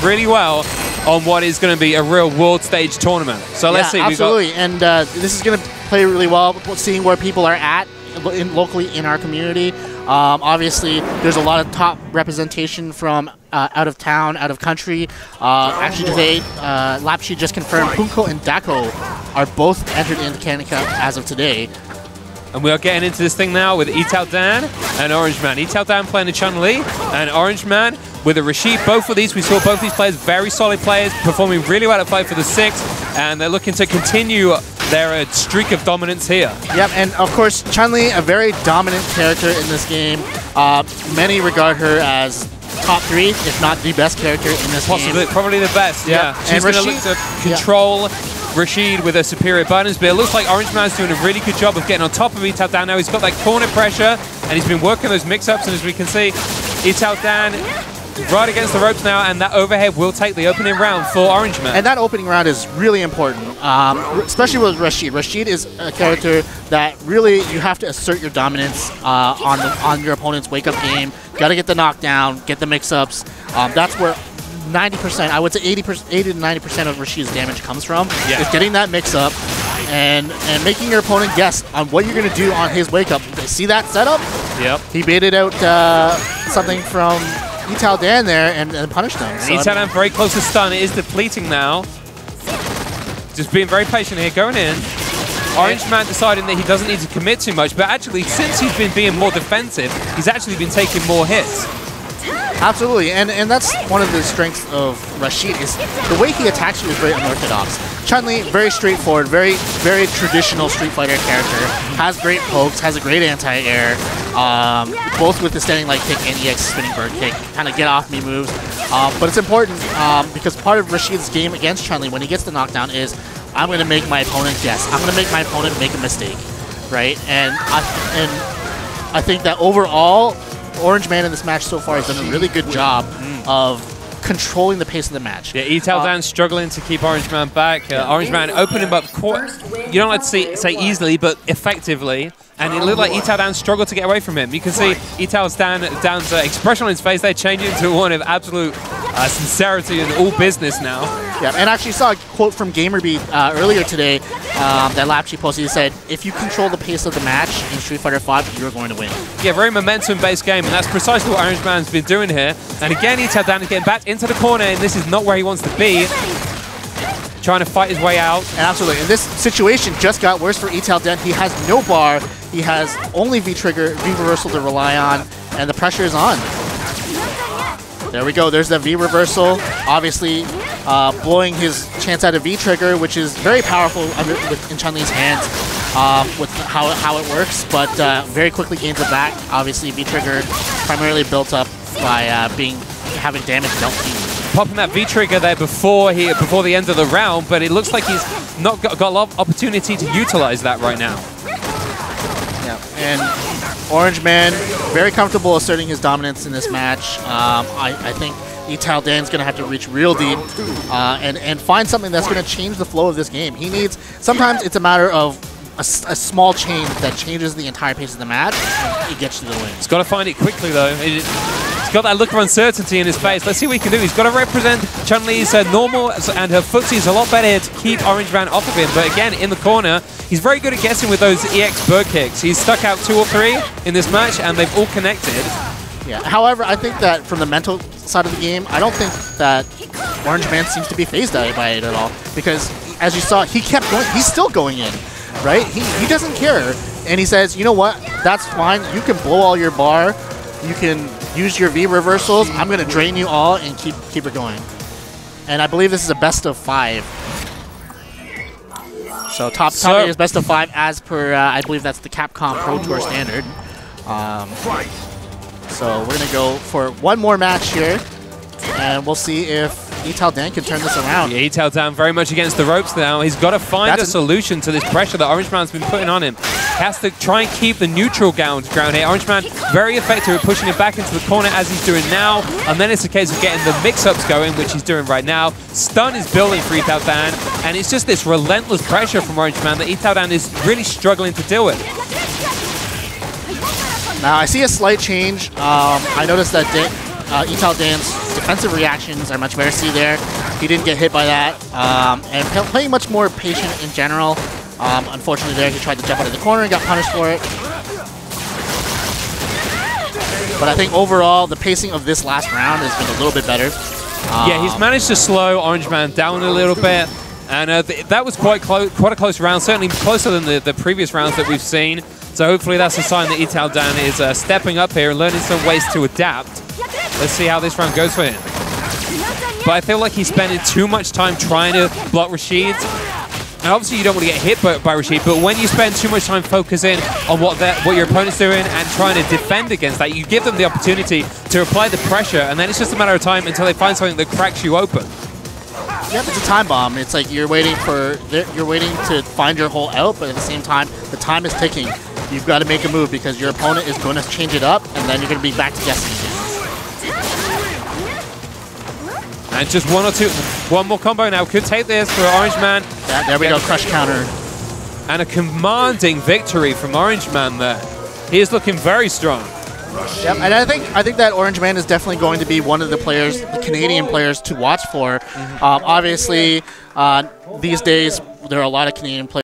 really well on what is going to be a real world stage tournament. So let's see. Absolutely, and this is going to play really well, seeing where people are at locally in our community. Obviously, there's a lot of top representation from out of town, out of country. Actually today, Lapchi just confirmed Punko and Dako are both entered into Canada as of today. And we are getting into this thing now with Italdan and OrangeMan. Italdan playing the Chun-Li, and OrangeMan with a Rashid. Both of these, we saw both these players, very solid players, performing really well at fight for the 6th, and they're looking to continue their streak of dominance here. Yep, and of course, Chun-Li, a very dominant character in this game. Many regard her as top 3, if not the best character in this game. Probably the best, yeah. Yep. She's going to look to control Rashid with a superior buttons, but it looks like OrangeMan's doing a really good job of getting on top of Italdan now. He's got that corner pressure, and he's been working those mix-ups, and as we can see, Italdan right against the ropes now, and that overhead will take the opening round for OrangeMan. And that opening round is really important, especially with Rashid. Rashid is a character that really you have to assert your dominance on your opponent's wake-up game. Got to get the knockdown, get the mix-ups. That's where 90%, I would say 80 to 90% of Rashid's damage comes from. Yeah. Is getting that mix-up and making your opponent guess on what you're going to do on his wake-up. See that setup? Yep. He baited out something from Italdan there and punished him. So Italdan very close to stun. It is depleting now. Just being very patient here, going in. OrangeMan deciding that he doesn't need to commit too much, but actually, since he's been being more defensive, he's actually been taking more hits. Absolutely, and that's one of the strengths of Rashid is the way he attacks you is very unorthodox. Chun-Li, very straightforward, very traditional Street Fighter character, has great pokes, has a great anti-air, both with the standing light kick and EX spinning bird kick, kind of get off me moves. But it's important because part of Rashid's game against Chun-Li when he gets the knockdown is I'm going to make my opponent guess. I'm going to make my opponent make a mistake, right? And I think that overall, OrangeMan in this match so far has done a really good job of controlling the pace of the match. Yeah, Italdan's struggling to keep OrangeMan back. OrangeMan opening up you don't like to say easily, but effectively. And it looked like Italdan struggled to get away from him. You can see Italdan's expression on his face, they change it into one of absolute sincerity and all business now. Yeah, and actually saw a quote from GamerBeat earlier today that Lapchi posted. He said, if you control the pace of the match in Street Fighter V, you're going to win. Yeah, very momentum-based game, and that's precisely what OrangeMan's been doing here. And again, Italdan is getting back into the corner, and this is not where he wants to be. Trying to fight his way out. And absolutely, and this situation just got worse for Italdan. He has no bar, he has only V-trigger, V-reversal to rely on, and the pressure is on. There we go, there's the V-reversal. Obviously, blowing his chance out of V-trigger, which is very powerful in Chun-Li's hands with how it works, but very quickly gains it back. Obviously, V-trigger primarily built up by having damage dealt to you. Popping that V-trigger there before the end of the round, but it looks like he's not got a lot of opportunity to utilize that right now. Yeah, and OrangeMan very comfortable asserting his dominance in this match. I think Italdan's going to have to reach real deep and find something that's going to change the flow of this game. He needs, sometimes it's a matter of a small change that changes the entire pace of the match. It gets you to the win. He's got to find it quickly though. He's got that look of uncertainty in his face. Let's see what he can do. He's got to represent Chun-Li's normal and her footsie is a lot better to keep OrangeMan off of him. But again, in the corner, he's very good at guessing with those EX bird kicks. He's stuck out 2 or 3 in this match, and they've all connected. Yeah. However, I think that from the mental side of the game, I don't think that OrangeMan seems to be phased by it at all. Because as you saw, he kept going. He's still going in, right? He doesn't care. And he says, you know what? That's fine. You can blow all your bar. You can use your V reversals. I'm going to drain you all and keep it going. And I believe this is a best of 5. So top 8 is best of 5 as per, I believe that's the Capcom Pro Tour standard. So we're going to go for one more match here. And we'll see if Italdan can turn this around. Yeah, Italdan very much against the ropes now. He's got to find a solution to this pressure that OrangeMan's been putting on him. He has to try and keep the neutral ground here. OrangeMan very effective at pushing him back into the corner as he's doing now. And then it's a case of getting the mix-ups going, which he's doing right now. Stun is building for Italdan. And it's just this relentless pressure from OrangeMan that Italdan is really struggling to deal with. Now I see a slight change. I noticed that Italdan's defensive reactions are much better. See there, he didn't get hit by that, and playing much more patient in general. Unfortunately there, he tried to jump out of the corner and got punished for it. But I think overall, the pacing of this last round has been a little bit better. Yeah, he's managed to slow OrangeMan down a little bit, and that was quite a close round, certainly closer than the previous rounds that we've seen. So hopefully that's a sign that Italdan is stepping up here and learning some ways to adapt. Let's see how this round goes for him. But I feel like he's spending too much time trying to block Rashid. And obviously you don't want to get hit by Rashid, but when you spend too much time focusing on what your opponent's doing and trying to defend against that, you give them the opportunity to apply the pressure, and then it's just a matter of time until they find something that cracks you open. Yep, it's a time bomb. It's like you're waiting to find your hole out, but at the same time, the time is ticking. You've got to make a move because your opponent is going to change it up, and then you're going to be back to guessing again. And just one more combo now could take this for OrangeMan. Yeah, there we go, crush counter. And a commanding victory from OrangeMan there. He is looking very strong. Yep, and I think that OrangeMan is definitely going to be one of the players, the Canadian players, to watch for. Obviously, these days there are a lot of Canadian players.